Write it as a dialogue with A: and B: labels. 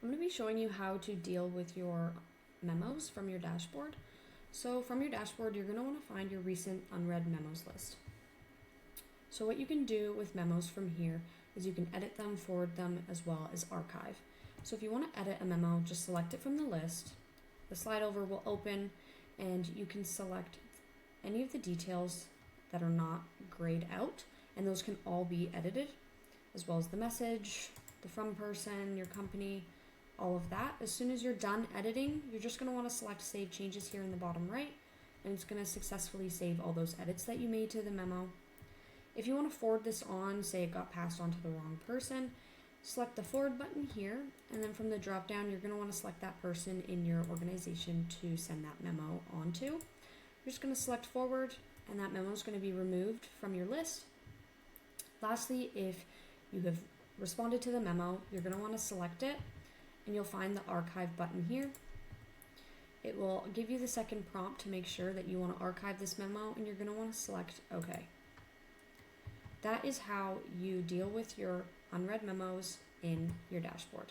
A: I'm going to be showing you how to deal with your memos from your dashboard. So from your dashboard, you're going to want to find your recent unread memos list. So what you can do with memos from here is you can edit them, forward them, as well as archive. So if you want to edit a memo, just select it from the list. The slide over will open and you can select any of the details that are not grayed out, and those can all be edited, as well as the message, the from person, your company, all of that. As soon as you're done editing, you're just going to want to select Save Changes here in the bottom right, and it's going to successfully save all those edits that you made to the memo. If you want to forward this on, say it got passed on to the wrong person, select the forward button here, and then from the drop down, you're going to want to select that person in your organization to send that memo on to. You're just going to select forward, and that memo is going to be removed from your list. Lastly, if you have responded to the memo, you're going to want to select it, and you'll find the archive button here. It will give you the second prompt to make sure that you want to archive this memo, and you're going to want to select OK. That is how you deal with your unread memos in your dashboard.